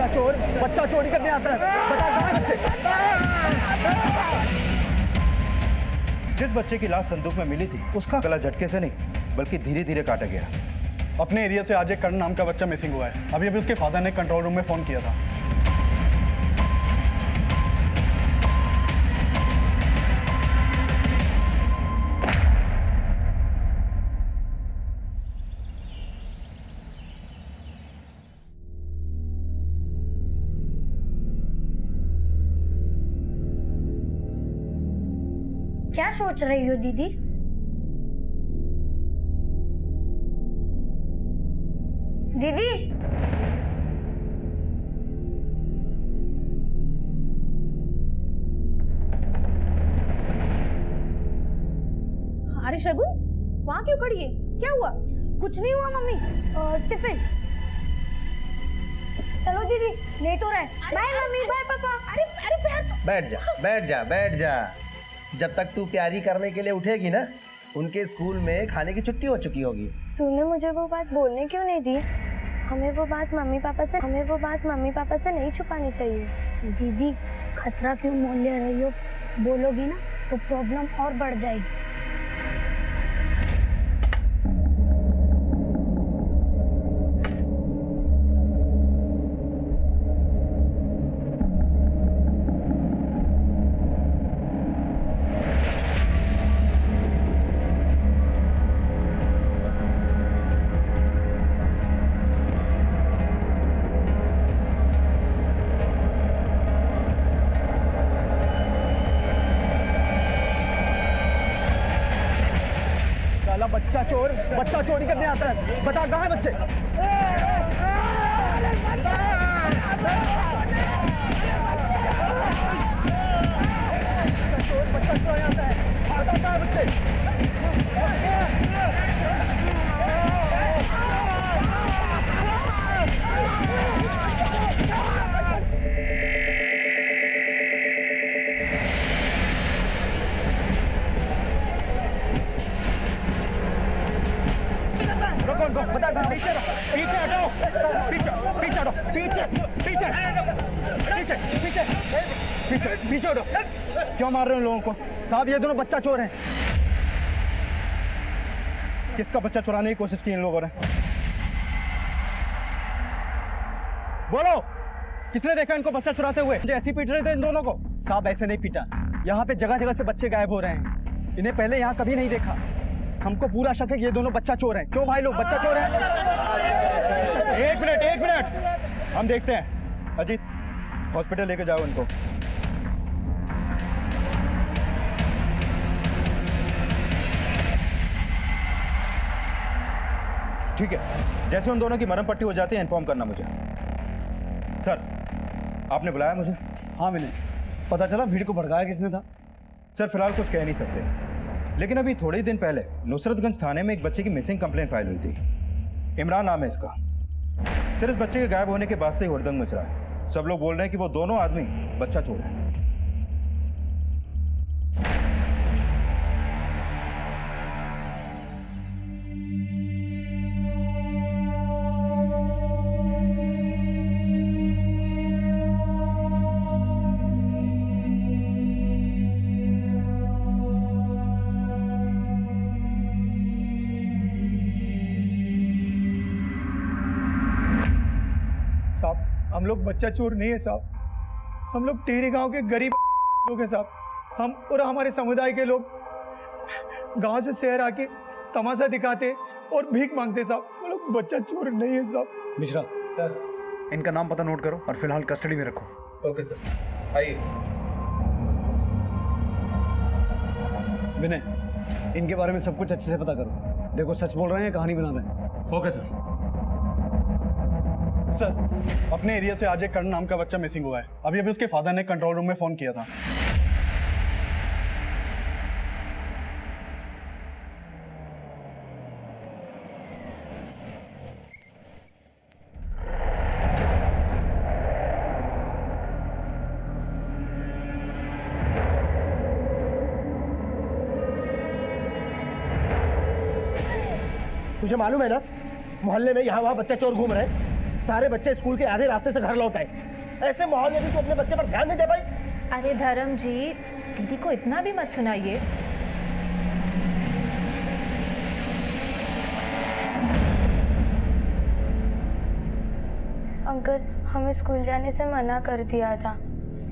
बच्चा चोरी करने आता है। बता कहाँ है बच्चे? जिस बच्चे की लाश संदूक में मिली थी उसका गला झटके से नहीं बल्कि धीरे धीरे काटा गया। अपने एरिया से आज एक कर्ण नाम का बच्चा मिसिंग हुआ है। अभी उसके फादर ने कंट्रोल रूम में फोन किया था। क्या सोच रही हो दीदी? दीदी अरे शगुन, वहां क्यों खड़ी है? क्या हुआ? कुछ नहीं हुआ मम्मी। टिफिन। चलो दीदी, लेट हो रहा है। बाय मम्मी, बाय पापा। अरे अरे पैर। बैठ जा बैठ जा बैठ जा। जब तक तू तैयारी करने के लिए उठेगी ना, उनके स्कूल में खाने की छुट्टी हो चुकी होगी। तूने मुझे वो बात बोलने क्यों नहीं दी? हमें वो बात मम्मी पापा से नहीं छुपानी चाहिए। दीदी, खतरा क्यों मोल ले रही हो? बोलोगी ना तो प्रॉब्लम और बढ़ जाएगी। बच्चा चोरी करने आता है। बता कहाँ है बच्चे? बच्चा चोरी आता है। बता कहाँ है बच्चे? बता पीछे पीछे हटो, पीछे पीछे हटो, पीछे पीछे पीछे पीछे पीछे पीछे हटो। क्यों मार रहे हो लोगों को? साहब, ये दोनों बच्चा चोर हैं। किसका बच्चा चुराने की कोशिश की इन लोगों ने? बोलो, किसने देखा इनको बच्चा चुराते हुए? मुझे ऐसे पीट रहे थे इन दोनों को। साहब, ऐसे नहीं पीटा। यहाँ पे जगह जगह से बच्चे गायब हो रहे हैं। इन्हें पहले यहाँ कभी नहीं देखा। हमको पूरा शक है कि ये दोनों बच्चा चोर हैं। क्यों भाई लोग बच्चा चोर हैं? एक मिनट, हम देखते हैं। अजीत, हॉस्पिटल लेके जाओ इनको। ठीक है, जैसे उन दोनों की मरहम पट्टी हो जाती है इन्फॉर्म करना मुझे। सर, आपने बुलाया मुझे? हाँ, मैंने। पता चला भीड़ को भड़काया किसने था? सर, फिलहाल कुछ कह नहीं सकते, लेकिन अभी थोड़े ही दिन पहले नुसरतगंज थाने में एक बच्चे की मिसिंग कंप्लेंट फाइल हुई थी। इमरान नाम है इसका। सर, इस बच्चे के गायब होने के बाद से ही हुड़दंग मच रहा है। सब लोग बोल रहे हैं कि वो दोनों आदमी बच्चा चोर है। साहब, हम लोग बच्चा चोर नहीं है साहब। हम लोग टिहरी गांव के गरीब लोग हैं साहब। हम और हमारे समुदाय के लोग गांव से शहर आके तमाशा दिखाते और भीख मांगते साहब। हम लोग बच्चा चोर नहीं है साहब। मिश्रा सर, इनका नाम पता नोट करो और फिलहाल कस्टडी में रखो। ओके सर, आइए। विनय, इनके बारे में सब कुछ अच्छे से पता करो। देखो, सच बोल रहे हैं, कहानी बना रहे हैं। Okay sir. सर, अपने एरिया से आज एक कर्ण नाम का बच्चा मिसिंग हुआ है। अभी उसके फादर ने कंट्रोल रूम में फोन किया था। तुझे मालूम है ना, मोहल्ले में यहाँ वहाँ बच्चा चोर घूम रहे हैं। सारे बच्चे स्कूल के आधे रास्ते से घर लौट आए। ऐसे माहौल में भी तू अपने बच्चे पर ध्यान नहीं दे पाई? अरे धर्म जी, दीदी को इतना भी मत सुनाइए। अंकल, हमें स्कूल जाने से मना कर दिया था।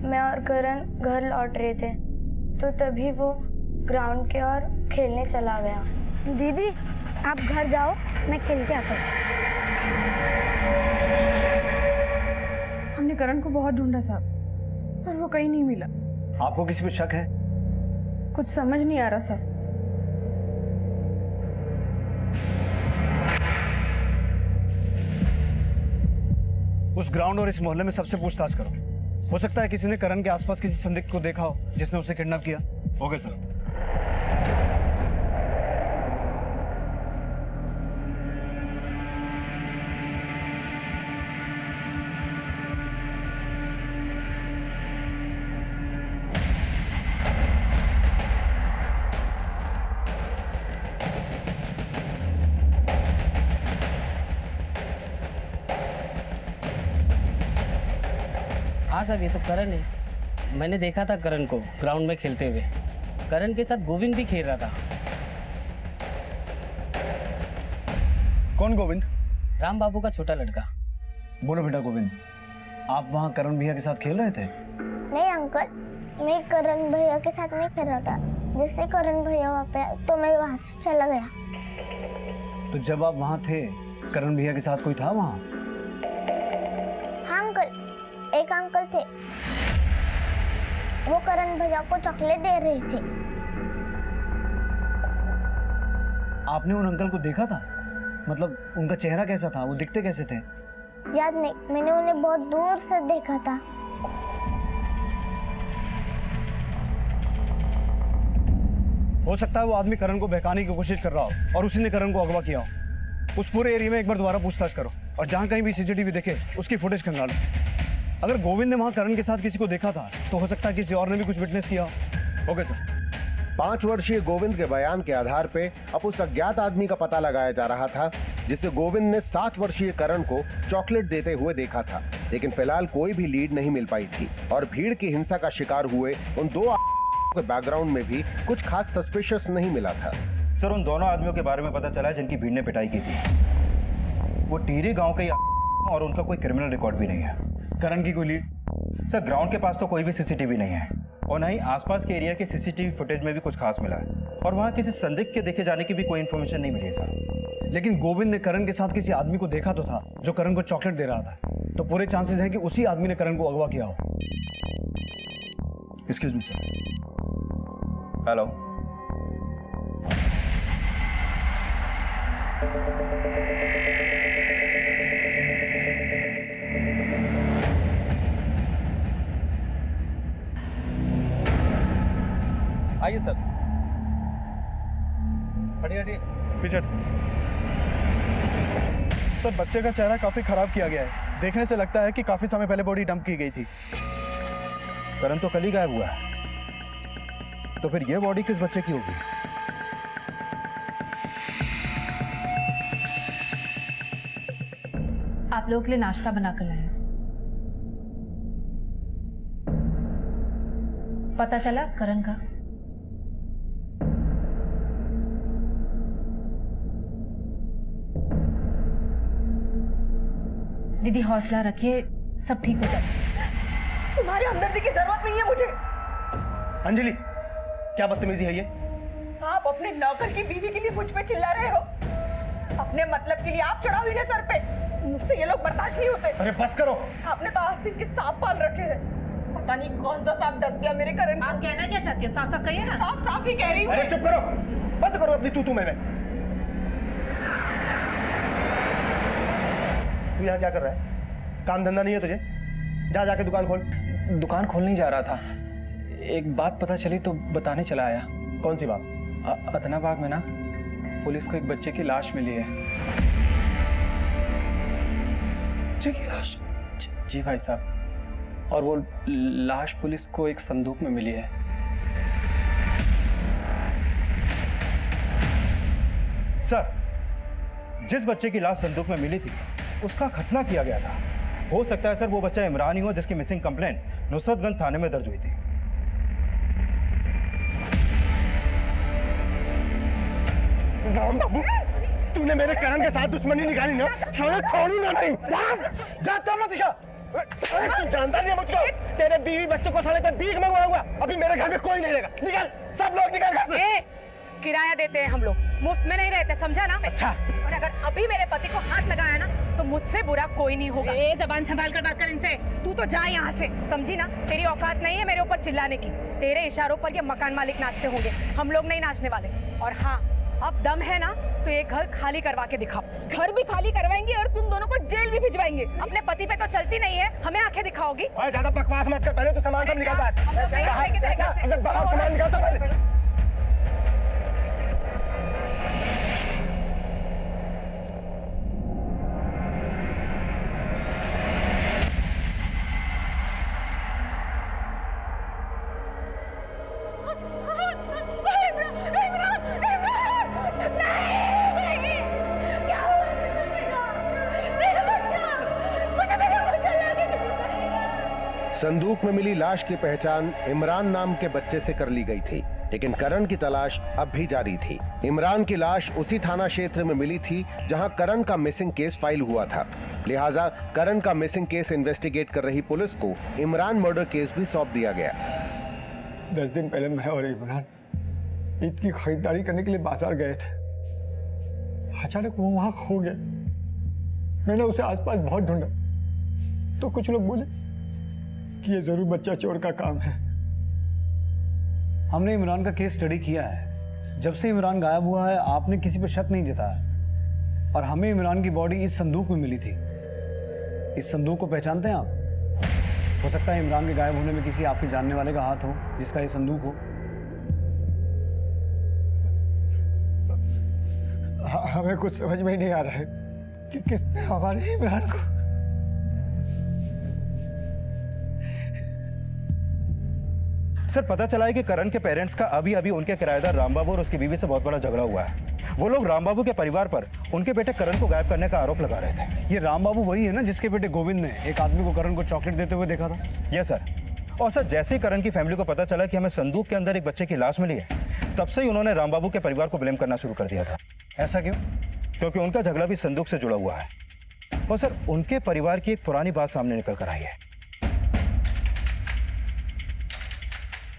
मैं और करण घर लौट रहे थे तो तभी वो ग्राउंड के ओर खेलने चला गया। दीदी, आप घर जाओ, मैं खेल के आता हूँ। हमने करण को बहुत ढूंढा साहब, पर वो कहीं नहीं मिला। आपको किसी पे शक है? कुछ समझ नहीं आ रहा साहब। उस ग्राउंड और इस मोहल्ले में सबसे पूछताछ करो। हो सकता है किसी ने करण के आसपास किसी संदिग्ध को देखा हो जिसने उसे किडनैप किया। Okay sir. हाँ साहब, ये तो करण है। मैंने देखा था करण को ग्राउंड में खेलते हुए। करण के साथ गोविंद भी खेल रहा था। कौन गोविंद? राम बाबू का छोटा लड़का। बोलो बेटा गोविंद, आप वहाँ करण भैया के साथ खेल रहे थे? नहीं अंकल, मैं करण भैया के साथ नहीं खेल रहा था। जैसे करण भैया वहाँ पे आए तो मैं वहाँ से चला गया। तो जब आप वहाँ थे, करण भैया के साथ कोई था वहाँ? हाँ अंकल, एक अंकल थे, वो करण भैया को चॉकलेट दे रही थी। आपने उन अंकल को देखा था? मतलब उनका चेहरा कैसा था, वो दिखते कैसे थे? याद नहीं, मैंने उन्हें बहुत दूर से देखा था। हो सकता है वो आदमी करण को बहकाने की कोशिश कर रहा हो और उसी ने करण को अगवा किया हो। उस पूरे एरिया में एक बार दोबारा पूछताछ करो और जहाँ कहीं भी सीसीटीवी दिखे उसकी फुटेज खंगालो। अगर गोविंद ने वहाँ करण के साथ किसी को देखा था तो हो सकता है किसी और ने भी कुछ विटनेस किया हो। Okay sir. 5 वर्षीय गोविंद के बयान के आधार पे अब उस अज्ञात आदमी का पता लगाया जा रहा था जिसे गोविंद ने 7 वर्षीय करण को चॉकलेट देते हुए देखा था, लेकिन फिलहाल कोई भी लीड नहीं मिल पाई थी और भीड़ की हिंसा का शिकार हुए उन 2 के बैकग्राउंड में भी कुछ खास सस्पिशियस नहीं मिला था। सर, उन दोनों आदमियों के बारे में पता चला है जिनकी भीड़ ने पिटाई की थी। वो टीरी गांव के और उनका कोई क्रिमिनल रिकॉर्ड भी नहीं है। करण की कोई लीड? सर, ग्राउंड के पास तो कोई भी सीसीटीवी नहीं है और ना ही आसपास के एरिया के सीसीटीवी फुटेज में भी कुछ खास मिला है और वहाँ किसी संदिग्ध के देखे जाने की भी कोई इन्फॉर्मेशन नहीं मिली है सर। लेकिन गोविंद ने करण के साथ किसी आदमी को देखा तो था जो करण को चॉकलेट दे रहा था, तो पूरे चांसेस हैं कि उसी आदमी ने करण को अगवा किया हो। Excuse me sir. हेलो, आइए सर। हटिए हटिए, पीछे। सर, बच्चे का चेहरा काफी खराब किया गया है। देखने से लगता है कि काफी समय पहले बॉडी डंप की गई थी। करण तो कल ही गायब हुआ है, तो फिर ये बॉडी किस बच्चे की होगी? आप लोगों के लिए नाश्ता बना कर लाए। पता चला करण का? दीदी हौसला रखिए, सब ठीक हो जाए। तुम्हारे हमदर्दी की जरूरत नहीं है मुझे। अंजलि, क्या बदतमीजी है ये? आप अपने नौकर की बीवी के लिए मुझ पे चिल्ला रहे हो। अपने मतलब के लिए आप चढ़ाओ इन्हें सर पे। मुझसे ये लोग बर्दाश्त नहीं होते। अरे बस करो। आपने तो आस्तीन के सांप पाल रखे हैं। पता नहीं कौन सा सांप डस गया मेरे करण को। आप कहना क्या चाहती हो? साफ साफ कहिए ना। साफ साफ ही कह रही हूँ। अरे चुप करो, बंद करो अपनी तू मैं। तू यहाँ क्या कर रहा है? काम धंधा नहीं है तुझे? जा जाके दुकान खोल। दुकान खोलने जा रहा था, एक बात पता चली तो बताने चला आया। कौन सी बात? अदनाबाग में ना पुलिस को एक बच्चे की लाश मिली है। बच्चे की लाश? जी भाई साहब, और वो लाश पुलिस को एक संदूक में मिली है। सर, जिस बच्चे की लाश संदूक में मिली थी उसका खतना किया गया था। हो सकता है सर वो बच्चा इमरान ही हो जिसकी मिसिंग कंप्लेंट नुसरतगंज थाने में दर्ज हुई थी। राम बाबू, तूने मेरे करण के साथ दुश्मनी निकाली ना, छोड़ूंगा नहीं। जा तो मत दिखा। तू जानता नहीं है मुझको। तेरे बीवी बच्चों को साले पे भीख मंगवाऊंगा। अभी मेरे घर में कोई नहीं रहेगा। निकल, सब लोग निकल घर से। किराया देते हैं हम लोग, मुफ्त में नहीं रहते, समझा ना? अच्छा। और अगर अभी मेरे पति को हाथ लगाया ना तो मुझसे बुरा कोई नहीं होगा। जबान संभाल कर बात कर इनसे। तू तो जा यहाँ से, समझी ना? तेरी औकात नहीं है मेरे ऊपर चिल्लाने की। तेरे इशारों पर ये मकान मालिक नाचते होंगे, हम लोग नहीं नाचने वाले। और हाँ, अब दम है ना तो ये घर खाली करवा के दिखाओ। घर भी खाली करवाएंगे और तुम दोनों को जेल भी भिजवाएंगे। अपने पति पे तो चलती नहीं है, हमें आंखें दिखाओगी? ज्यादा बकवास मत कर, पहले तो सामान सब निकाल। बाहर सामान निकाल पहले। संदूक में मिली लाश की पहचान इमरान नाम के बच्चे से कर ली गई थी, लेकिन करण की तलाश अब भी जारी थी। इमरान की लाश उसी थाना क्षेत्र में मिली थी जहां करण का मिसिंग केस फाइल हुआ था। लिहाजा करण का मिसिंग केस इन्वेस्टिगेट कर रही पुलिस को इमरान मर्डर केस भी सौंप दिया गया। 10 दिन पहले मैं और इमरान ईद की खरीदारी करने के लिए बाजार गए थे। अचानक वो वहां खो गया। मैंने उसे आसपास बहुत ढूंढा तो कुछ लोग बोले कि ये जरूर बच्चा चोर का काम है। हमने इमरान का केस स्टडी किया है। जब से इमरान गायब हुआ है आपने किसी पर शक नहीं जताया और हमें इमरान की बॉडी इस संदूक में मिली थी। इस संदूक को पहचानते हैं आप? हो सकता है इमरान के गायब होने में किसी आपके जानने वाले का हाथ हो जिसका ये संदूक हो। हमें कुछ समझ में ही नहीं आ रहा है कि किसने हमारे इमरान को। सर पता चला है कि करण के पेरेंट्स का अभी उनके किराएदार रामबाबू और उसकी बीवी से बहुत बड़ा झगड़ा हुआ है। वो लोग रामबाबू के परिवार पर उनके बेटे करण को गायब करने का आरोप लगा रहे थे। ये रामबाबू वही है ना जिसके बेटे गोविंद ने एक आदमी को करण को चॉकलेट देते हुए देखा था? Yes sir. और सर जैसे ही करण की फैमिली को पता चला कि हमें संदूक के अंदर एक बच्चे की लाश मिली है, तब से ही उन्होंने रामबाबू के परिवार को ब्लेम करना शुरू कर दिया था। ऐसा क्यों? क्योंकि उनका झगड़ा भी संदूक से जुड़ा हुआ है। और सर उनके परिवार की एक पुरानी बात सामने निकल कर आई है।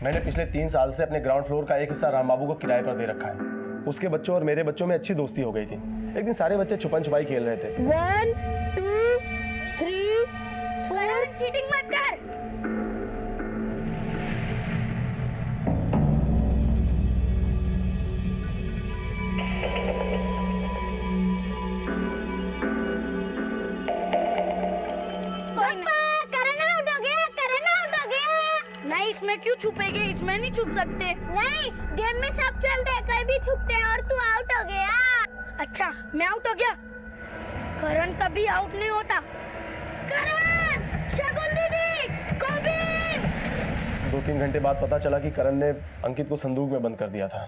मैंने पिछले 3 साल से अपने ग्राउंड फ्लोर का एक हिस्सा रामबाबू को किराए पर दे रखा है। उसके बच्चों और मेरे बच्चों में अच्छी दोस्ती हो गई थी। एक दिन सारे बच्चे छुपन छुपाई खेल रहे थे। 1 2 3 4 चीटिंग मत कर। इसमें क्यों छुपेगे? इसमें नहीं छुप सकते। नहीं, गेम में सब चलते हैं, कहीं भी छुपते हैं और तू आउट हो गया। अच्छा, मैं आउट हो गया? करण कभी आउट नहीं होता। करण, शगुन दीदी, गोविंद। 2-3 घंटे बाद पता चला कि करण ने अंकित को संदूक में बंद कर दिया था।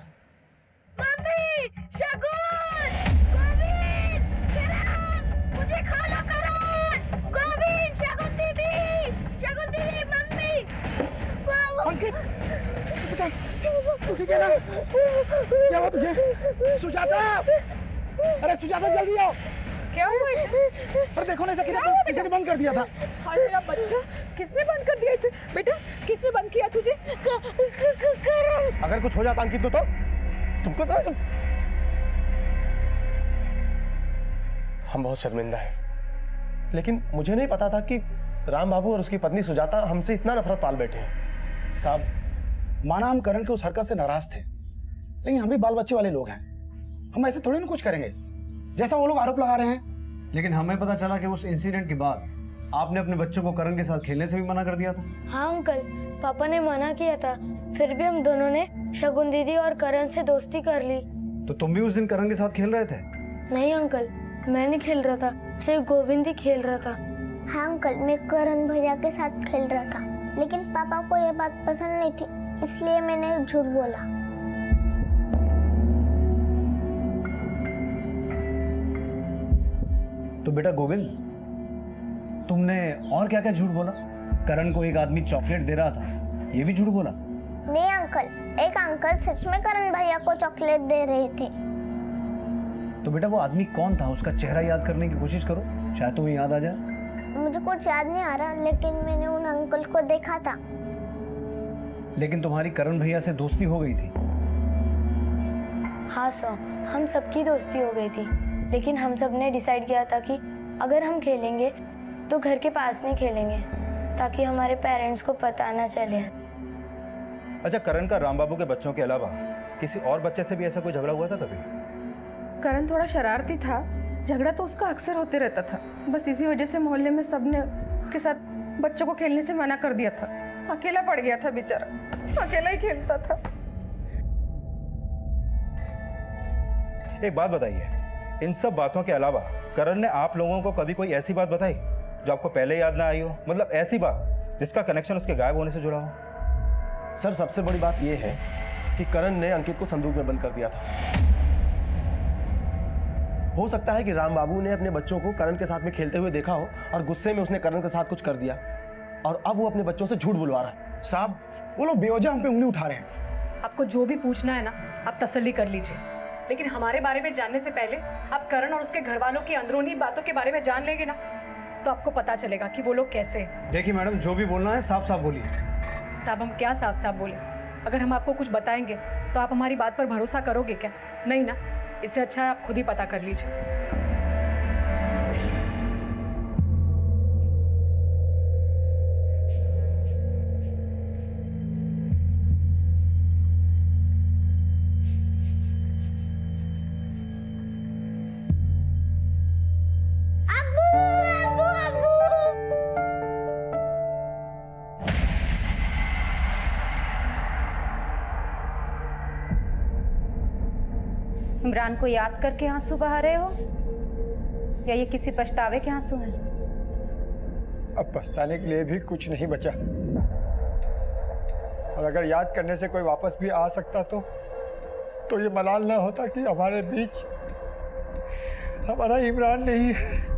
मम्मी, शगुन, गोविंद, करण, मुझे खा लो करण, गोविंद, शगुन दीदी, मम्मी। अंकित, तू ठीक है ना? क्या हुआ तुझे? सुजाता! अरे सुजाता जल्दी आओ! क्या हुआ इसे? अरे देखो ना, इसे किसी ने बंद कर दिया था। हाय मेरा बच्चा, किसने बंद कर दिया इसे? बेटा, किसने बंद किया तुझे? करण। अगर कुछ हो जाता अंकित को तो तुमको तो हम बहुत शर्मिंदा हैं। लेकिन मुझे नहीं पता था कि राम बाबू और उसकी पत्नी सुजाता हमसे इतना नफरत पाल बैठे हैं। साहब, माना हम करण के उस हरकत से नाराज थे, लेकिन हम भी बाल बच्चे वाले लोग हैं। हम ऐसे थोड़ी ना कुछ करेंगे जैसा वो लोग आरोप लगा रहे हैं। लेकिन हमें पता चला कि उस इंसिडेंट के बाद आपने अपने बच्चों को करण के साथ खेलने से भी मना कर दिया था। हाँ अंकल, पापा ने मना किया था, फिर भी हम दोनों ने शगुन दीदी और करण से दोस्ती कर ली। तो तुम भी उस दिन करण के साथ खेल रहे थे? नहीं अंकल, मैं नहीं खेल रहा था, सिर्फ गोविंद ही खेल रहा था। हाँ अंकल, मैं करण भैया के साथ खेल रहा था, लेकिन पापा को ये बात पसंद नहीं थी, इसलिए मैंने झूठ बोला। तो बेटा गोविंद, तुमने और क्या क्या झूठ बोला? करण को एक आदमी चॉकलेट दे रहा था, ये भी झूठ बोला? नहीं अंकल, एक अंकल सच में करण भैया को चॉकलेट दे रहे थे। तो बेटा वो आदमी कौन था? उसका चेहरा याद करने की कोशिश करो, शायद तुम्हें याद आ जाए। मुझे कुछ याद नहीं आ रहा, लेकिन मैंने उन अंकल को देखा था। लेकिन तुम्हारी करण भैया से दोस्ती हो गई थी? हाँ सर, हम सबकी दोस्ती हो गई थी, लेकिन हम सब ने डिसाइड किया था कि अगर हम खेलेंगे तो घर के पास नहीं खेलेंगे, ताकि हमारे पेरेंट्स को पता ना चले। अच्छा, करण का राम बाबू के बच्चों के अलावा किसी और बच्चे से भी ऐसा कोई झगड़ा हुआ था कभी? करण थोड़ा शरारती था, झगड़ा तो उसका अक्सर होते रहता था। बस इसी वजह से मोहल्ले में सबने उसके साथ बच्चों को खेलने से मना कर दिया था। अकेला पड़ गया था बेचारा, अकेला ही खेलता था। एक बात बताइए, इन सब बातों के अलावा करण ने आप लोगों को कभी कोई ऐसी बात बताई जो आपको पहले याद ना आई हो? मतलब ऐसी बात जिसका कनेक्शन उसके गायब होने से जुड़ा हो? सर, सबसे बड़ी बात यह है कि करण ने अंकित को संदूक में बंद कर दिया था। हो सकता है कि राम बाबू ने अपने बच्चों को करण के साथ में खेलते हुए देखा हो और गुस्से में उसने करण के साथ कुछ कर दिया और अब वो अपने बच्चों से झूठ बुलवा रहा है। साहब, वो लोग बेवजह हम पे उंगली उठा रहे हैं। आपको जो भी पूछना है ना, आप तसल्ली कर लीजिए, लेकिन हमारे बारे में जानने से पहले आप करण और उसके घर वालों की अंदरूनी बातों के बारे में जान लेंगे ना, तो आपको पता चलेगा कि वो लोग कैसे हैं। देखिए मैडम, जो भी बोलना है साफ साफ बोलिए। साहब, हम क्या साफ साफ बोले? अगर हम आपको कुछ बताएंगे तो आप हमारी बात पर भरोसा करोगे क्या? नहीं ना। इससे अच्छा है आप खुद ही पता कर लीजिए। इमरान को याद करके आंसू बहा रहे हो या ये किसी पछतावे के आंसू हैं? अब पछताने के लिए भी कुछ नहीं बचा, और अगर याद करने से कोई वापस भी आ सकता तो ये मलाल ना होता कि हमारे बीच हमारा इमरान नहीं है।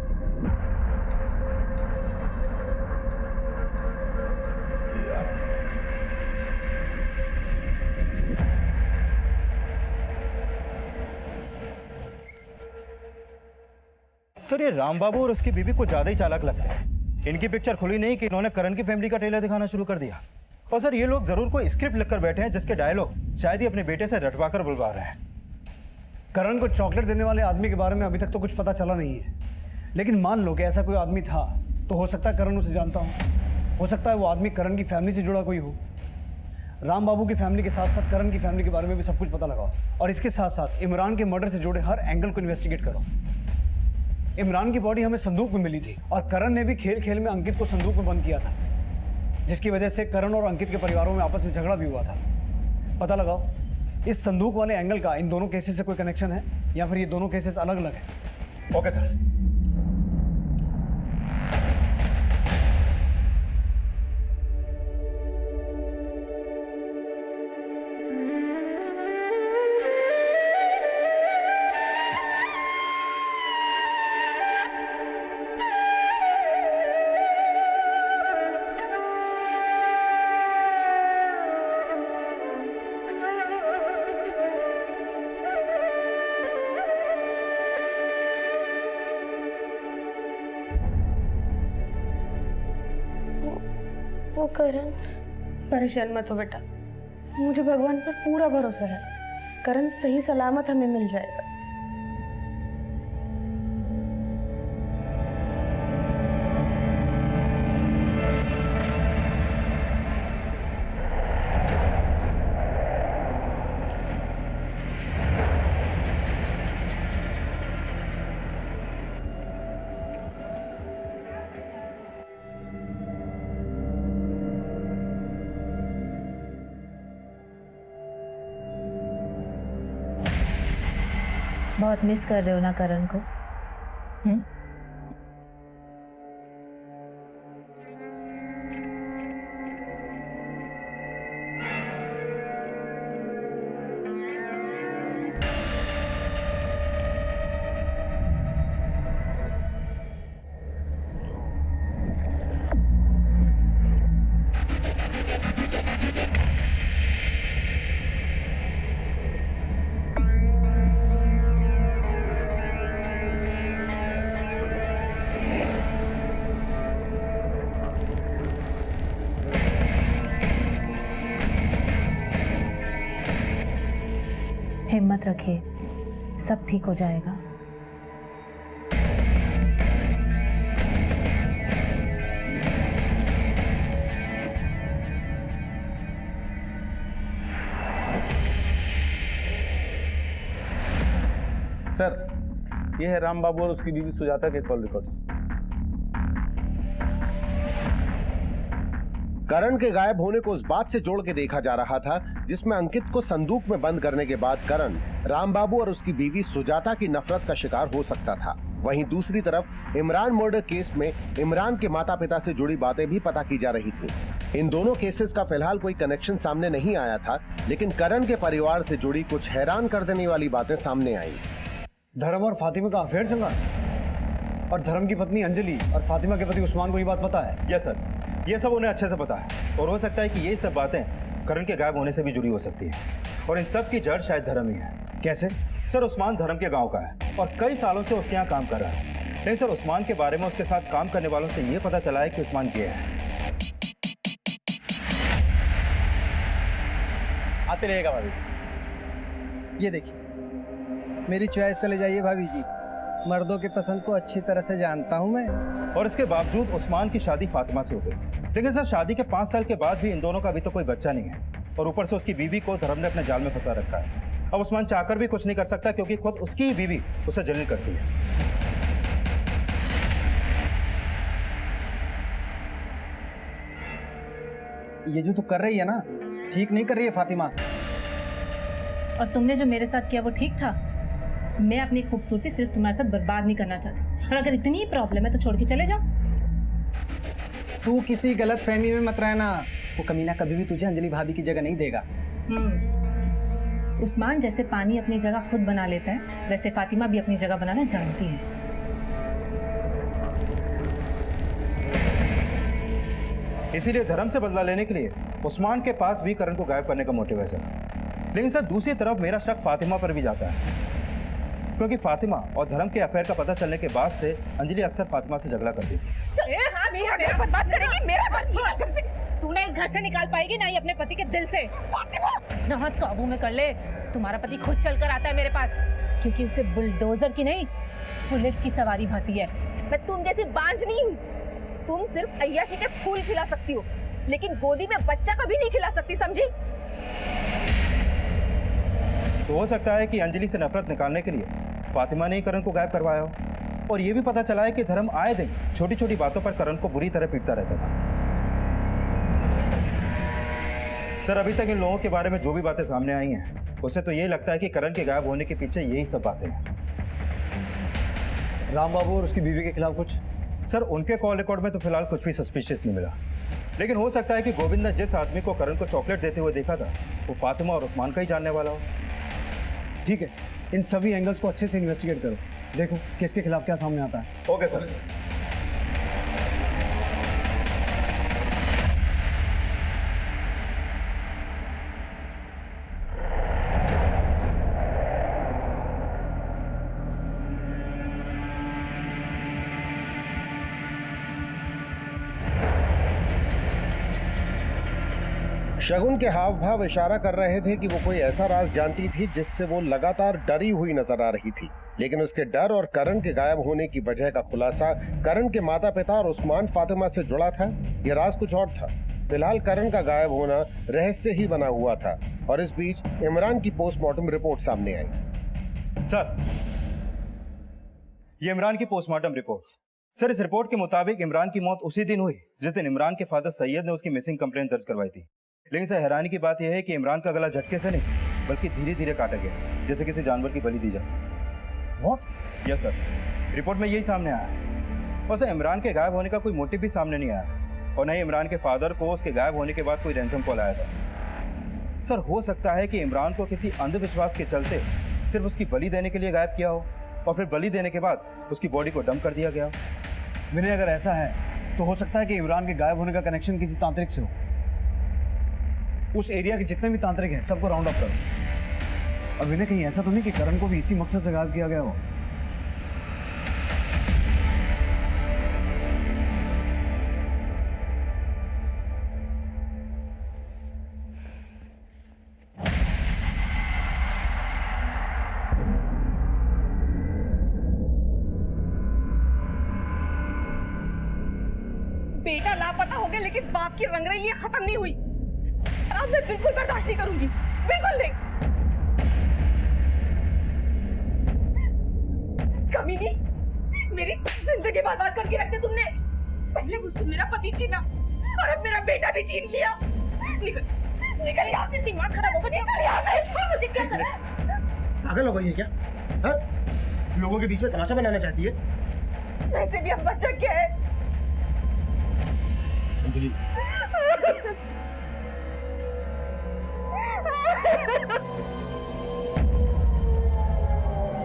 सर, ये राम बाबू और उसकी बीवी को ज्यादा ही चालाक लगते हैं। इनकी पिक्चर खुली नहीं कि इन्होंने करण की फैमिली का ट्रेलर दिखाना शुरू कर दिया। और सर, ये लोग जरूर कोई स्क्रिप्ट लिखकर बैठे हैं जिसके डायलॉग शायद ही अपने बेटे से रटवा कर बुलवा रहे हैं। करण को चॉकलेट देने वाले आदमी के बारे में अभी तक तो कुछ पता चला नहीं है, लेकिन मान लो कि ऐसा कोई आदमी था तो हो सकता है करण उसे जानता हो सकता है वो आदमी करण की फैमिली से जुड़ा कोई हो। राम बाबू की फैमिली के साथ साथ करण की फैमिली के बारे में भी सब कुछ पता लगाओ, और इसके साथ साथ इमरान के मर्डर से जुड़े हर एंगल को इन्वेस्टिगेट करो। इमरान की बॉडी हमें संदूक में मिली थी और करण ने भी खेल खेल में अंकित को संदूक में बंद किया था, जिसकी वजह से करण और अंकित के परिवारों में आपस में झगड़ा भी हुआ था। पता लगाओ इस संदूक वाले एंगल का इन दोनों केसेस से कोई कनेक्शन है या फिर ये दोनों केसेस अलग अलग हैं। Okay sir. वो करण। परेशान मत हो बेटा, मुझे भगवान पर पूरा भरोसा है, करण सही सलामत हमें मिल जाएगा। बहुत मिस कर रहे हो ना करण को? हिम्मत रखिए, सब ठीक हो जाएगा। सर, ये है राम बाबू और उसकी बीवी सुजाता के कॉल रिकॉर्ड्स। करण के गायब होने को उस बात से जोड़ के देखा जा रहा था जिसमें अंकित को संदूक में बंद करने के बाद करण राम बाबू और उसकी बीवी सुजाता की नफरत का शिकार हो सकता था। वहीं दूसरी तरफ इमरान मर्डर केस में इमरान के माता पिता से जुड़ी बातें भी पता की जा रही थी। इन दोनों केसेस का फिलहाल कोई कनेक्शन सामने नहीं आया था, लेकिन करण के परिवार से जुड़ी कुछ हैरान कर देने वाली बातें सामने आई। धर्म और फातिमा का अफेयर चल रहा है और धर्म की पत्नी अंजलि और फातिमा के पति उस्मान को ये बात पता है। यस सर, ये सब उन्हें अच्छे से पता है और हो सकता है कि ये सब बातें करण के गायब होने से भी जुड़ी हो सकती है और इन सब की जड़ शायद धर्म ही है। कैसे? सर, उस्मान धर्म के गांव का है और कई सालों से उसके यहाँ काम कर रहा है, लेकिन सर उस्मान के बारे में उसके साथ काम करने वालों से ये पता चला है कि उस्मान गे है। आते रहेगा भाभी। ये देखिए, मेरी चॉइस का ले जाइए भाभी जी, मर्दों के पसंद को अच्छी तरह से जानता हूं मैं। और इसके बावजूद उस्मान की शादी फातिमा से हो गई, लेकिन सर शादी के 5 साल के बाद भी इन दोनों का अभी तो कोई बच्चा नहीं है और ऊपर से उसकी बीवी को धर्म ने अपने जाल में फंसा रखा है। अब उस्मान चाहकर भी कुछ नहीं कर सकता क्योंकि खुद उसकी ही बीवी उसे जलील करती है। ये जो तू कर रही है ना, ठीक नहीं कर रही है फातिमा। और तुमने जो मेरे साथ किया वो ठीक था? मैं अपनी खूबसूरती सिर्फ तुम्हारे साथ बर्बाद नहीं करना चाहती, और अगर इतनी प्रॉब्लम है तो छोड़ के चले जाओ। तू किसी गलत फहमी में मत रहना, वो कमीना कभी भी तुझे अंजलि भाभी की जगह नहीं देगा। उस्मान जैसे पानी अपनी जगह खुद बना लेता है, वैसे फातिमा भी अपनी जगह बनाना जानती है। इसीलिए धर्म से बदला लेने के लिए उस्मान के पास भी करण को गायब करने का मोटिव है सर। लेकिन सर दूसरी तरफ मेरा शक फातिमा पर भी जाता है, क्योंकि फातिमा और धर्म के अफेयर का पता चलने के बाद से अंजलि अक्सर फातिमा से झगड़ा करती थी। मेरा पर बात करेगी, मेरा घर से तूने इस घर से निकाल पाएगी ना ही अपने पति के दिल से। फातिमा ना हाथ काबू में कर ले, तुम्हारा पति खुद चलकर आता है मेरे पास, क्योंकि उसे बुलडोजर की नहीं बुलेट की सवारी भाती है। मैं तुम जैसी बांझ नहीं हूँ, तुम सिर्फ अय्याशी के फूल खिला सकती हो, लेकिन गोदी में बच्चा कभी नहीं खिला सकती, समझी? तो हो सकता है कि अंजलि से नफरत निकालने के लिए फातिमा ने ही करण को गायब करवाया हो, और ये भी पता चला है कि धर्म आए दिन छोटी छोटी बातों पर करण को बुरी तरह पीटता रहता था। सर, अभी तक इन लोगों के बारे में जो भी बातें सामने आई हैं, उससे तो यही लगता है कि करण के गायब होने के पीछे यही सब बातें हैं। राम बाबू और उसकी बीवी के खिलाफ कुछ? सर, उनके कॉल रिकॉर्ड में तो फिलहाल कुछ भी सस्पिशियस नहीं मिला, लेकिन हो सकता है कि गोविंद ने जिस आदमी को करण को चॉकलेट देते हुए देखा था वो फातिमा और उस्मान का ही जानने वाला हो। ठीक है, इन सभी एंगल्स को अच्छे से इन्वेस्टिगेट करो, देखो किसके खिलाफ क्या सामने आता है। Okay sir. शगुन के हाव भाव इशारा कर रहे थे कि वो कोई ऐसा राज जानती थी जिससे वो लगातार डरी हुई नजर आ रही थी, लेकिन उसके डर और करण के गायब होने की वजह का खुलासा करण के माता पिता और उस्मान फातिमा से जुड़ा था। यह राज कुछ और था। फिलहाल करण का गायब होना रहस्य ही बना हुआ था और इस बीच इमरान की पोस्टमार्टम रिपोर्ट सामने आई। सर, ये इमरान की पोस्टमार्टम रिपोर्ट। सर, इस रिपोर्ट के मुताबिक इमरान की मौत उसी दिन हुई जिस दिन इमरान के फादर सैयद ने उसकी मिसिंग कंप्लेंट दर्ज करवाई थी। लेकिन सर, हैरानी की बात यह है कि इमरान का गला झटके से नहीं बल्कि धीरे धीरे काटा गया, जैसे किसी जानवर की बलि दी जाती है। व्हाट? यस सर, रिपोर्ट में यही सामने आया। और सर, इमरान के गायब होने का कोई मोटिव भी सामने नहीं आया और न ही इमरान के फादर को उसके गायब होने के बाद कोई रैंसम कॉल आया था। सर, हो सकता है कि इमरान को किसी अंधविश्वास के चलते सिर्फ उसकी बलि देने के लिए गायब किया हो और फिर बलि देने के बाद उसकी बॉडी को डंप कर दिया गया। विनय, अगर ऐसा है तो हो सकता है कि इमरान के गायब होने का कनेक्शन किसी तांत्रिक से हो। उस एरिया के जितने भी तांत्रिक हैं सबको राउंड अप करो। और विनय, कहीं ऐसा तो नहीं कि करण को भी इसी मकसद से गायब किया गया हो? बेटा लापता हो गया लेकिन बाप की रंगरलियां खत्म नहीं हुई। अब मैं बिल्कुल बर्दाश्त नहीं करूंगी, बिल्कुल नहीं। कमीनी, मेरी जिंदगी बर्बाद करके रख दी तुमने। पहले मुझसे मेरा पति छीना और अब मेरा बेटा भी छीन लिया। निकल यहाँ से, दिमाग खराब होगा। निकल यहाँ से, छोड़ मुझे। क्या कर पागल हो गई है क्या? हाँ? लोगों के बीच में तमाशा बनाना चाहती है? वैसे भी अब बच्चा क्या है? अंजलि,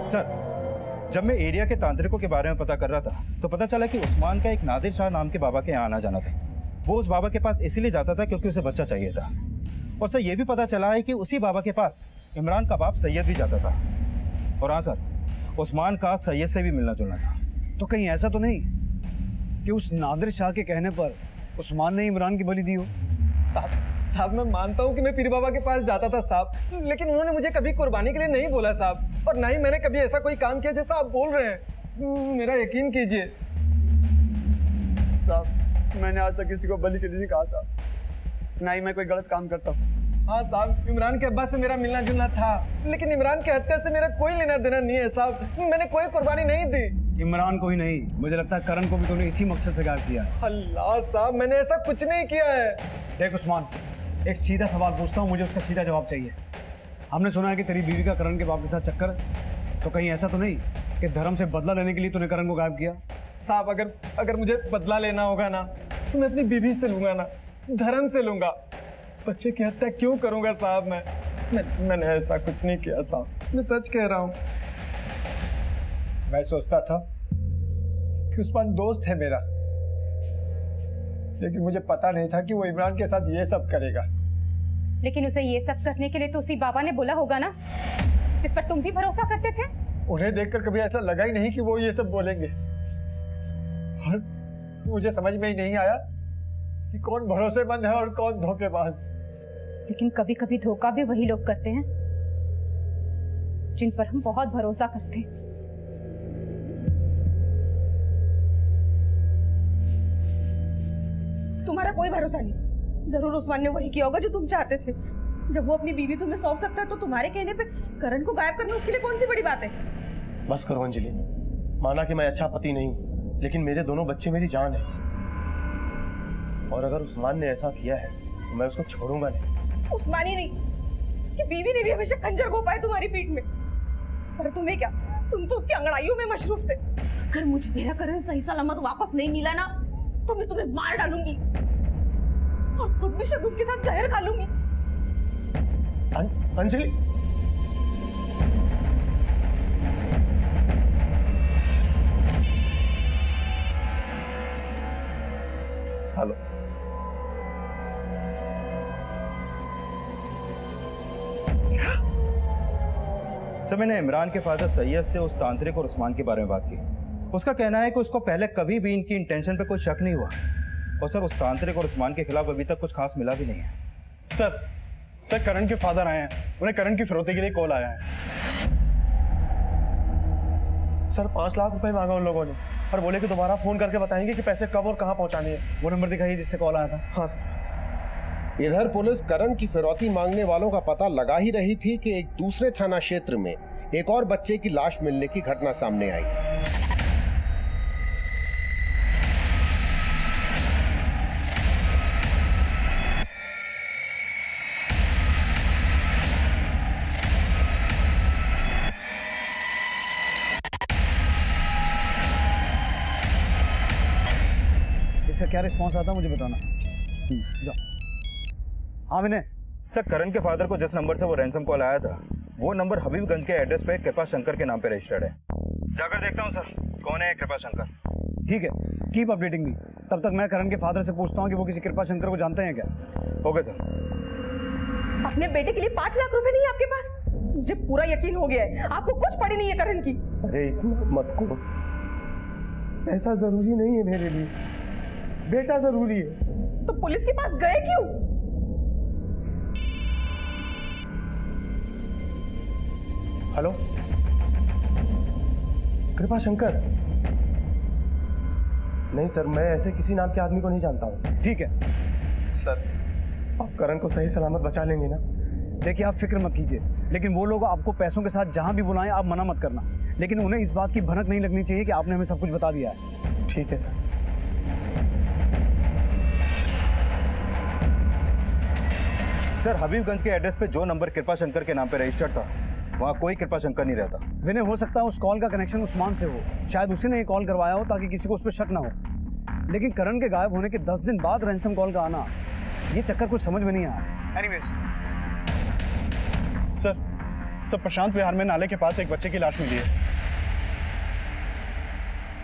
सर, जब मैं एरिया के तांत्रिकों के बारे में पता कर रहा था तो पता चला कि उस्मान का एक नादिर शाह नाम के बाबा के यहाँ आना जाना था। वो उस बाबा के पास इसीलिए जाता था क्योंकि उसे बच्चा चाहिए था। और सर, ये भी पता चला है कि उसी बाबा के पास इमरान का बाप सैयद भी जाता था। और हाँ सर, उस्मान का सैयद से भी मिलना जुलना था। तो कहीं ऐसा तो नहीं कि उस नादिर शाह के कहने पर उस्मान ने इमरान की बलि दी हो? साहब मैं मानता हूँ कि मैं पीर बाबा के पास जाता था साहब, लेकिन उन्होंने मुझे कभी कुर्बानी के लिए नहीं बोला साहब, और ना ही मैंने कभी ऐसा कोई काम किया जैसा आप बोल रहे हैं। मेरा यकीन कीजिए साहब, मैंने आज तक किसी को बलि के लिए नहीं कहा साहब, ना ही मैं कोई गलत काम करता हूँ। हाँ साहब, इमरान के अब्बा से मेरा मिलना जुलना था, लेकिन इमरान की हत्या से मेरा कोई लेना देना नहीं है साहब। मैंने कोई कुर्बानी नहीं दी। इमरान को ही नहीं, मुझे लगता है करण को भी तूने इसी मकसद से गायब किया। अल्लाह साहब, मैंने ऐसा कुछ नहीं किया है। देख उस्मान, एक सीधा सवाल पूछता हूँ, मुझे उसका सीधा जवाब चाहिए। हमने सुना है कि तेरी बीवी का करण के बाप के साथ चक्कर है, तो कहीं ऐसा तो नहीं कि धर्म से बदला लेने के लिए तूने करण को गायब किया? साहब, अगर मुझे बदला लेना होगा ना तो मैं अपनी बीवी से लूंगा ना, धर्म से लूंगा। बच्चे की हत्या क्यों करूंगा साहब? मैंने ऐसा कुछ नहीं किया साहब, मैं सच कह रहा हूँ। मैं सोचता था कि उस्मान दोस्त है मेरा, लेकिन मुझे पता नहीं था कि वो इमरान के साथ ये सब करेगा। लेकिन उसे ये सब करने के लिए तो उसी बाबा ने बोला होगा ना, जिस पर तुम भी भरोसा करते थे। उन्हें देखकर कभी ऐसा लगा ही नहीं कि वो ये सब बोलेंगे, और मुझे समझ में ही नहीं आया कि कौन भरोसेमंद है और कौन धोखेबाज। लेकिन कभी कभी धोखा भी वही लोग करते हैं जिन पर हम बहुत भरोसा करते हैं। तुम्हारा कोई भरोसा नहीं। जरूर उस्मान ने वही किया होगा जो तुम चाहते थे। जब वो अपनी बीवी तुम्हें सौंप सकता है तो तुम्हारे कहने पे करण को गायब करना उसके लिए कौन सी बड़ी बात है? बस करो अंजलि, माना कि मैं अच्छा पति नहीं हूँ, लेकिन मेरे दोनों बच्चे मेरी जान है। और अगर उस्मान ने ऐसा किया है तो मैं उसको छोड़ूंगा नहीं। उस्मान ही नहीं, उसकी बीवी ने भी हमेशा खंजर घोंपा है तुम्हारी पीठ में। पर तुम्हें क्या, तुम तो उसकी अंगड़ाइयों में मशरूफ थे। अगर मुझे मेरा करण सही सलामत वापस नहीं मिला ना तो मैं तुम्हें मार डालूंगी और खुद भी शगुन के साथ जहर खा लूंगी। अंजलि, हेलो, सर, मैंने इमरान के फादर सैयद से उस तांत्रिक और उस्मान के बारे में बात की। उसका कहना है कि उसको पहले कभी भी इनकी इंटेंशन पे कोई शक नहीं हुआ, और सर उस तांत्रिक और उस्मान के खिलाफ अभी तक कुछ खास मिला भी नहीं है। सर करण के फादर आए हैं, उन्हें करण की फिरौती के लिए कॉल आया है। सर 5 लाख रुपए मांगा उन लोगों ने और बोले कि दोबारा फोन करके बताएंगे कि पैसे कब और कहां पहुंचाने हैं। वो नंबर दिखाइए जिससे कॉल आया था। हाँ सर। इधर पुलिस करण की फिरौती मांगने वालों का पता लगा ही रही थी कि एक दूसरे थाना क्षेत्र में एक और बच्चे की लाश मिलने की घटना सामने आई। इसका क्या रिस्पॉन्स आता है मुझे बताना। जाओ। हाँ विनय। सर, करण के फादर को जिस नंबर से वो रैंसम कॉल आया था वो नंबर हबीबगंज के एड्रेस पे कृपा शंकर के नाम पे रजिस्टर्ड है। जाकर देखता हूँ सर कौन है कृपा शंकर। ठीक है, कीप अपडेटिंग मी। तब तक मैं करण के फादर से पूछता हूँ कि वो किसी कृपा शंकर को जानते हैं क्या। Okay sir. अपने बेटे के लिए 5 लाख रुपए नहीं है आपके पास? मुझे पूरा यकीन हो गया है आपको कुछ पड़ी नहीं है करण की। अरे इतना मत कोस, पैसा जरूरी नहीं है मेरे लिए, बेटा जरूरी है। तो पुलिस के पास गए क्यों? हेलो, कृपा शंकर, नहीं सर, मैं ऐसे किसी नाम के आदमी को नहीं जानता हूँ। ठीक है सर, आप करण को सही सलामत बचा लेंगे ना? देखिए, आप फिक्र मत कीजिए, लेकिन वो लोग आपको पैसों के साथ जहां भी बुलाएं आप मना मत करना, लेकिन उन्हें इस बात की भनक नहीं लगनी चाहिए कि आपने हमें सब कुछ बता दिया है। ठीक है सर। सर, हबीबगंज के एड्रेस पे जो नंबर कृपा शंकर के नाम पे रजिस्टर्ड था, वहाँ कोई कृपा शंकर नहीं रहता। विनय, हो सकता है उस कॉल का कनेक्शन उस्मान से हो, शायद उसी ने ये कॉल करवाया हो ताकि किसी को उस पर शक ना हो। लेकिन करण के गायब होने के 10 दिन बाद रैंसम कॉल का आना, ये चक्कर कुछ समझ में नहीं आया। एनीवेज सर, प्रशांत विहार में नाले के पास एक बच्चे की लाश मिली है।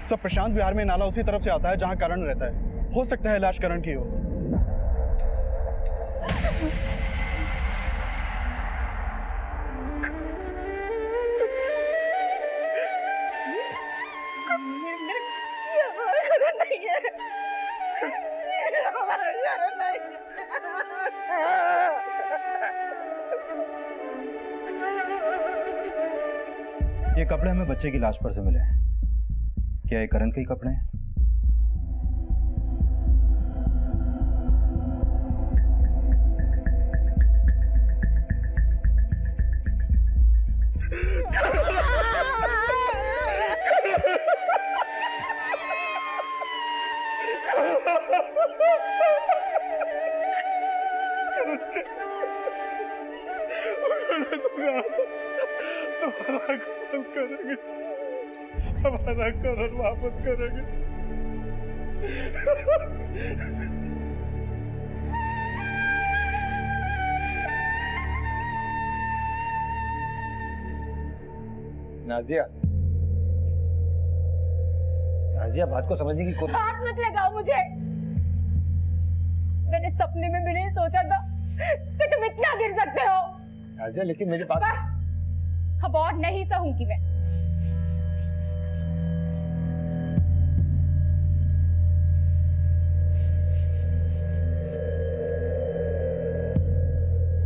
सब प्रशांत विहार में नाला उसी तरफ से आता है जहां करण रहता है। हो सकता है लाश करण की हो। ये कपड़े हमें बच्चे की लाश पर से मिले हैं। क्या ये करण के ही कपड़े हैं? हमारा करण वापस करेंगे। नाजिया, बात को समझने की कोशिश। हाथ मत लगाओ मुझे। मैंने सपने में भी नहीं सोचा था कि तुम इतना गिर सकते हो। नाजिया, लेकिन मेरी बात। बस, अब और नहीं सहूंगी मैं।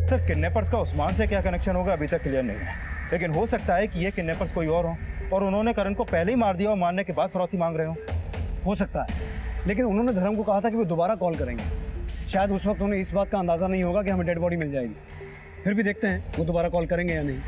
सर, किडनैपर्स का उस्मान से क्या कनेक्शन होगा अभी तक क्लियर नहीं है, लेकिन हो सकता है कि ये किडनैपर्स कोई और हो और उन्होंने करण को पहले ही मार दिया और मारने के बाद फिरौती मांग रहे हो सकता है, लेकिन उन्होंने धर्म को कहा था कि वो दोबारा कॉल करेंगे। शायद उस वक्त उन्हें इस बात का अंदाजा नहीं होगा कि हमें डेड बॉडी मिल जाएगी। फिर भी देखते हैं वो दोबारा कॉल करेंगे या नहीं।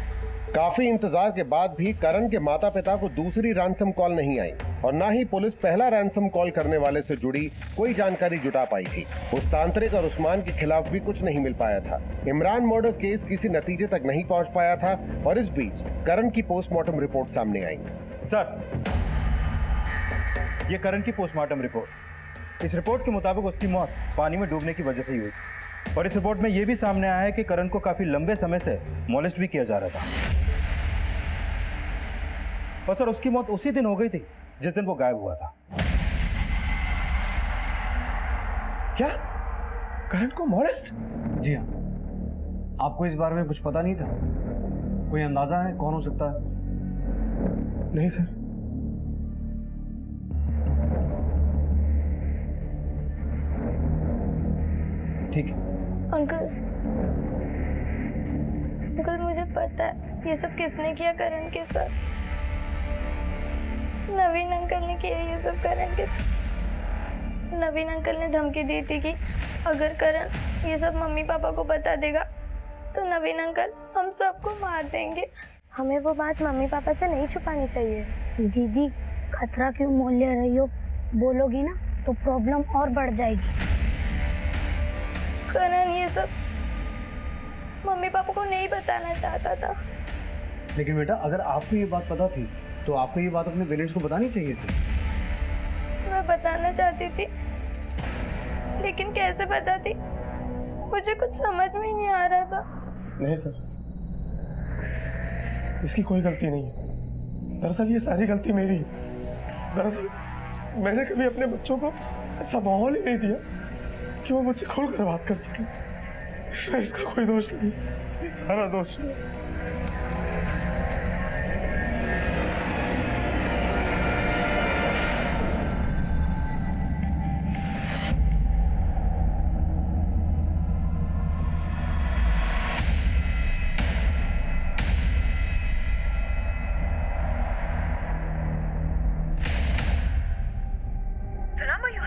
काफी इंतजार के बाद भी करण के माता पिता को दूसरी रैंसम कॉल नहीं आई और ना ही पुलिस पहला रैंसम कॉल करने वाले से जुड़ी कोई जानकारी जुटा पाई थी। उस तांत्रिक और उस्मान के खिलाफ भी कुछ नहीं मिल पाया था। इमरान मर्डर केस किसी नतीजे तक नहीं पहुंच पाया था और इस बीच करण की पोस्टमार्टम रिपोर्ट सामने आई। सर, ये करण की पोस्टमार्टम रिपोर्ट, इस रिपोर्ट के मुताबिक उसकी मौत पानी में डूबने की वजह से ही हुई और इस रिपोर्ट में यह भी सामने आया है कि करण को काफी लंबे समय से मॉलेस्ट भी किया जा रहा था और सर उसकी मौत उसी दिन हो गई थी जिस दिन वो गायब हुआ था। क्या करण को मॉलेस्ट? जी हाँ। आपको इस बारे में कुछ पता नहीं था? कोई अंदाजा है कौन हो सकता है? नहीं सर। ठीक है। अंकल, मुझे पता है ये सब किसने किया करण के साथ। नवीन अंकल ने किया ये सब करण के साथ। नवीन अंकल ने धमकी दी थी कि अगर करण ये सब मम्मी पापा को बता देगा तो नवीन अंकल हम सबको मार देंगे। हमें वो बात मम्मी पापा से नहीं छुपानी चाहिए। दीदी, खतरा क्यों मोल ले रही हो? बोलोगी ना तो प्रॉब्लम और बढ़ जाएगी। करण ये सब मम्मी पापा को नहीं बताना चाहता था। लेकिन बेटा, अगर आपको ये बात पता थी तो आपको ये बात अपने पेरेंट्स को बतानी चाहिए थी। मैं बताना चाहती थी लेकिन कैसे बताती, मुझे कुछ समझ में ही नहीं आ रहा था। नहीं सर, इसकी कोई गलती नहीं है। दरअसल ये सारी गलती मेरी है। दरअसल मैंने कभी अपने बच्चों को ऐसा माहौल ही नहीं दिया कि वो मुझसे खुलकर बात कर सके। इसमें इसका कोई दोष नहीं, ये सारा दोष है।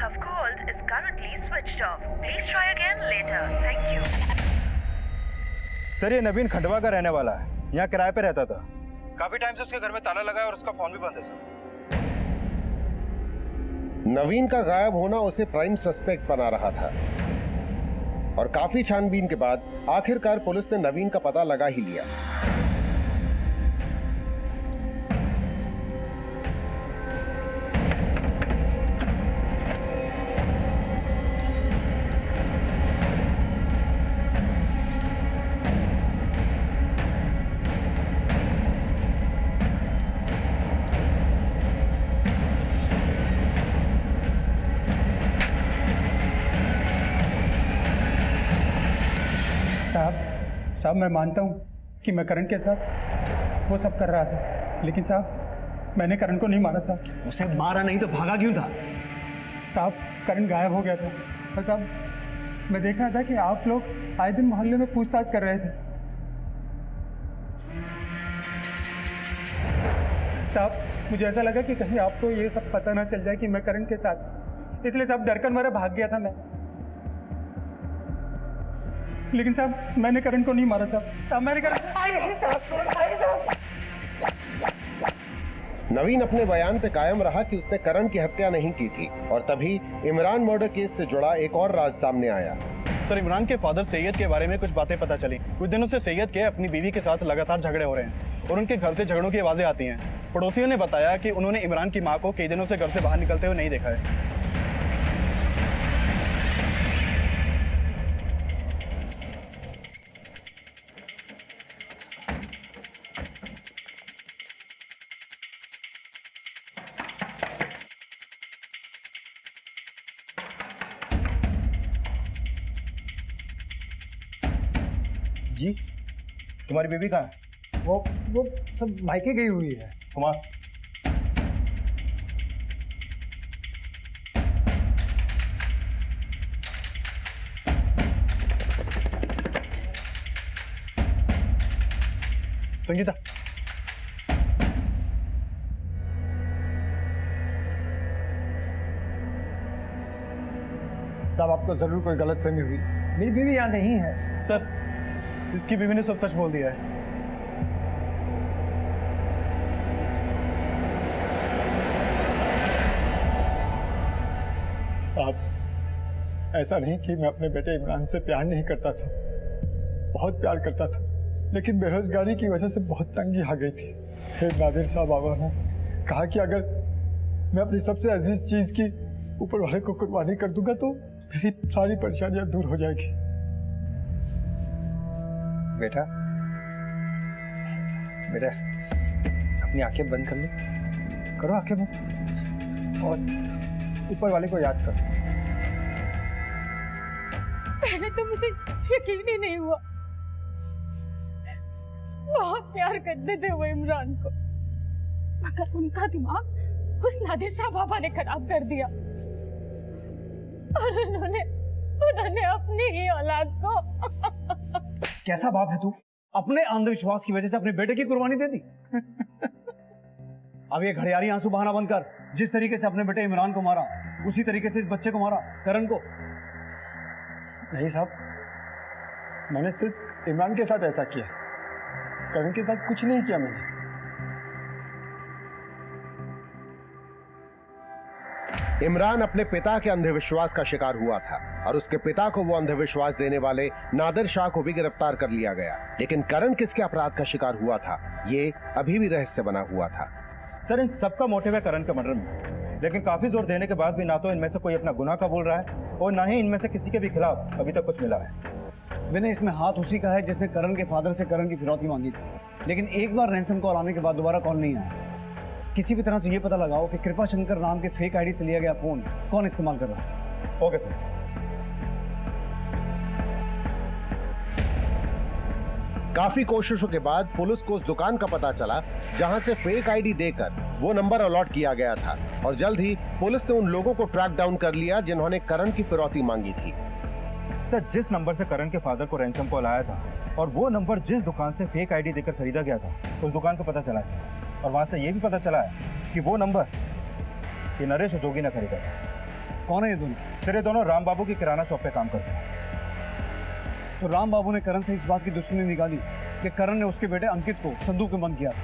have called is currently switched off. Please try again later. Thank you. Sir, ये नवीन खंडवा का रहने वाला है, यहाँ किराए पे रहता था। काफी टाइम से उसके घर में ताला लगा है और उसका फोन भी बंद है सर। नवीन का गायब होना उसे प्राइम सस्पेक्ट बना रहा था और काफी छानबीन के बाद आखिरकार पुलिस ने नवीन का पता लगा ही लिया। साहब मैं मानता हूँ कि मैं करण के साथ वो सब कर रहा था, लेकिन साहब मैंने करण को नहीं मारा साहब। उसे मारा नहीं तो भागा क्यों था? साहब करण गायब हो गया था और साहब मैं देख रहा था कि आप लोग आए दिन मोहल्ले में पूछताछ कर रहे थे। साहब मुझे ऐसा लगा कि कहीं आपको ये सब पता ना चल जाए कि मैं करण के साथ, इसलिए साहब डरकर मारा भाग गया था मैं। लेकिन साहब मैंने करण को नहीं मारा साहब मैंने करण। नवीन अपने बयान पे कायम रहा कि उसने करण की हत्या नहीं की थी और तभी इमरान मर्डर केस से जुड़ा एक और राज सामने आया। सर, इमरान के फादर सैयद के बारे में कुछ बातें पता चली। कुछ दिनों से सैयद के अपनी बीवी के साथ लगातार झगड़े हो रहे हैं और उनके घर से झगड़ों की आवाजें आती हैं। पड़ोसियों ने बताया कि उन्होंने इमरान की मां को कई दिनों से घर से बाहर निकलते हुए नहीं देखा है। जी, तुम्हारी बेबी कहाँ है? वो सब मायके गई हुई है। कुमार, संगीता, साहब आपको जरूर कोई गलतफहमी हुई, मेरी बीवी यहाँ नहीं है। सर इसकी बीवी ने सब सच बोल दिया है। साहब ऐसा नहीं कि मैं अपने बेटे इमरान से प्यार नहीं करता था, बहुत प्यार करता था, लेकिन बेरोजगारी की वजह से बहुत तंगी आ गई थी। फिर नादिर साहब आवा ने कहा कि अगर मैं अपनी सबसे अजीज चीज की ऊपर वाले को कुर्बानी कर दूंगा तो मेरी सारी परेशानियां दूर हो जाएगी। बेटा बेटा अपनी आंखें बंद कर लो, करो आंखें बंद और ऊपर वाले को याद करो। पहले तो मुझे यकीन ही नहीं हुआ, बहुत प्यार करते थे वो इमरान को, मगर उनका दिमाग उस नादिर शाह बाबा ने खराब कर दिया और उन्होंने अपनी ही औलाद को। कैसा बाप है तू? अपने अंधविश्वास की वजह से अपने बेटे की कुर्बानी दे दी। अब ये घड़ियाली आंसू बहाना बंद कर। जिस तरीके से अपने बेटे इमरान को मारा उसी तरीके से इस बच्चे को मारा, करण को। नहीं साहब, मैंने सिर्फ इमरान के साथ ऐसा किया, करण के साथ कुछ नहीं किया मैंने। इमरान अपने पिता के अंधविश्वास का शिकार हुआ था और उसके पिता को वो अंधविश्वास देने वाले नादिर शाह को भी गिरफ्तार कर लिया गया। लेकिन करण किसके अपराध का शिकार हुआ था, ये अभी भी रहस्य बना हुआ था। सर, इन सबका मोटिव है करण के मर्डर में, लेकिन काफी जोर देने के बाद भी ना तो इनमें से कोई अपना गुनाह कबूल रहा है और ना ही इनमें से किसी के भी खिलाफ अभी तक कुछ मिला है। विनय, इसमें हाथ उसी का है जिसने करण के फादर से करण की फिरौती मांगी थी, लेकिन एक बार रैंसम कॉल आने के बाद दोबारा कॉल नहीं आया। किसी भी तरह से ये पता लगाओ कि कृपा शंकर नाम के फेक आईडी से लिया गया फोन कौन इस्तेमाल कर रहा है। Okay sir. काफी कोशिशों के बाद पुलिस को उस दुकान का पता चला जहां से फेक आईडी देकर वो नंबर अलॉट किया गया था और जल्द ही पुलिस ने उन लोगों को ट्रैक डाउन कर लिया जिन्होंने करण की फिरौती मांगी थी। सर, जिस नंबर से करण के फादर को रैंसम कॉल आया था और वो नंबर जिस दुकान से फेक आईडी देकर खरीदा गया था, उस दुकान को पता चला है सर। और वहां से ये भी पता चला है कि वो नंबर ये नरेश जोगी ने खरीदा था। कौन है ये दोनों? सर ये दोनों राम बाबू की किराना शॉप पे काम करते हैं। तो राम बाबू ने करण से इस बात की दुश्मनी निकाली कि करण ने उसके बेटे अंकित को संदूक में बंद किया था।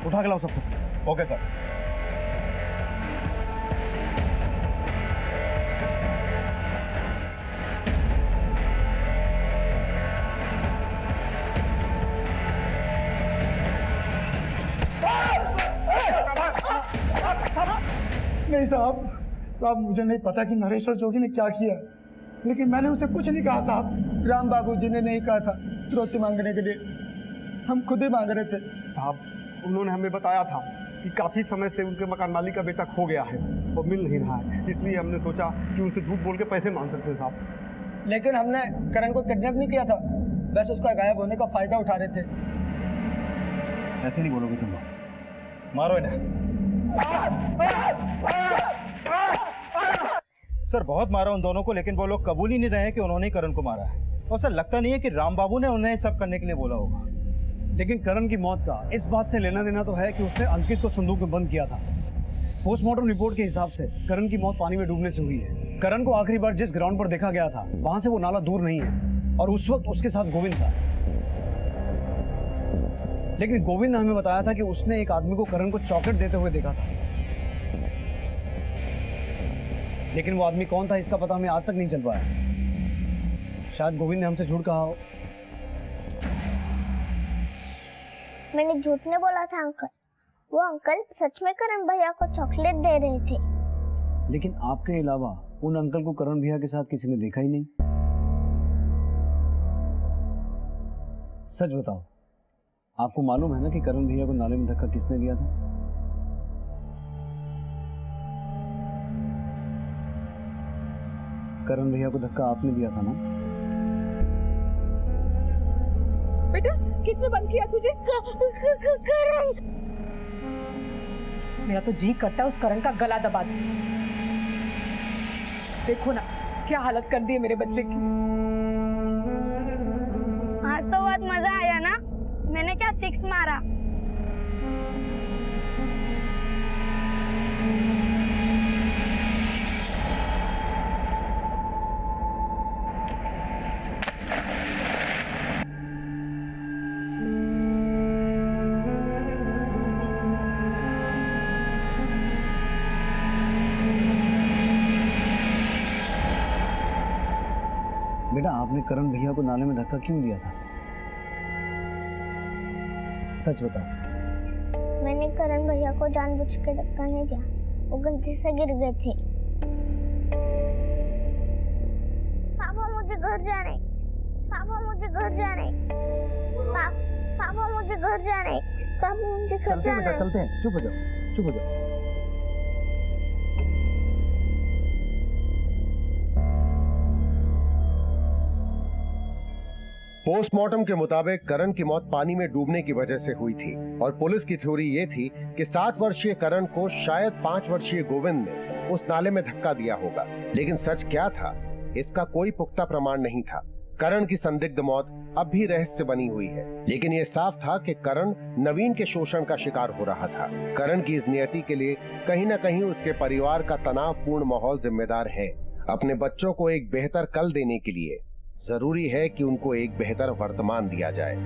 उठा के लाओ सबको। Okay sir. नहीं साहब मुझे नहीं पता कि नरेश और जोगी ने क्या किया, लेकिन मैंने उसे कुछ नहीं कहा साहब। राम बाबू जी ने नहीं कहा था फिरौती मांगने के लिए, हम खुद ही मांग रहे थे। साहब उन्होंने हमें बताया था कि काफ़ी समय से उनके मकान मालिक का बेटा खो गया है और मिल नहीं रहा है, इसलिए हमने सोचा कि उनसे झूठ बोल के पैसे मांग सकते हैं साहब। लेकिन हमने करण को किडनैप नहीं किया था, बस उसका गायब होने का फायदा उठा रहे थे। ऐसे नहीं बोलोगे तुम लोग। मारो इन्हें। सर बहुत मारा उन दोनों को, लेकिन वो लोग कबूल ही नहीं रहे कि उन्होंने ही करण को मारा है। और सर लगता नहीं है कि राम बाबू ने उन्हें सब करने के लिए बोला होगा। लेकिन करण की मौत का इस बात से लेना देना तो है कि उसने अंकित को संदूक में बंद किया था। पोस्टमार्टम रिपोर्ट के हिसाब से करण की मौत पानी में डूबने से हुई है। करण को आखिरी बार जिस ग्राउंड पर देखा गया था वहां से वो नाला दूर नहीं है और उस वक्त उसके साथ गोविंद था। लेकिन गोविंद ने हमें बताया था कि उसने एक आदमी को करण को चॉकलेट देते हुए देखा था, लेकिन वो आदमी कौन था इसका पता हमें आज तक नहीं चल पाया। शायद गोविंद ने हमसे झूठ कहा हो। मैंने झूठ नहीं बोला था अंकल, वो अंकल सच में करण भैया को चॉकलेट दे रहे थे। लेकिन आपके अलावा उन अंकल को करण भैया के साथ किसी ने देखा ही नहीं। सच बताओ, आपको मालूम है ना कि करण भैया को नाले में धक्का किसने दिया था? करण भैया को धक्का आपने दिया था ना? बेटा किसने बंद किया तुझे? करण। मेरा तो जी करता है उस करण का गला दबा दूं। देखो ना क्या हालत कर दी है मेरे बच्चे की। आज तो बहुत मजा आया ना, मैंने क्या 6 मारा। बेटा आपने करण भैया को नाले में धक्का क्यों दिया था? सच बताओ। मैंने करण भैया को जानबूझ के धक्का नहीं दिया, वो गलती से गिर गए थे। पापा मुझे घर जाने, पापा मुझे घर जाने, पापा मुझे घर जाने, पापा मुझे घर जाने। चलते हैं, चुप हो जाओ, चुप हो जाओ। पोस्टमार्टम के मुताबिक करण की मौत पानी में डूबने की वजह से हुई थी और पुलिस की थ्योरी ये थी कि 7 वर्षीय करण को शायद 5 वर्षीय गोविंद ने उस नाले में धक्का दिया होगा। लेकिन सच क्या था, इसका कोई पुख्ता प्रमाण नहीं था। करण की संदिग्ध मौत अब भी रहस्य बनी हुई है, लेकिन ये साफ था कि करण नवीन के शोषण का शिकार हो रहा था। करण की इस नियति के लिए कहीं न कहीं उसके परिवार का तनावपूर्ण माहौल जिम्मेदार है। अपने बच्चों को एक बेहतर कल देने के लिए जरूरी है कि उनको एक बेहतर वर्तमान दिया जाए।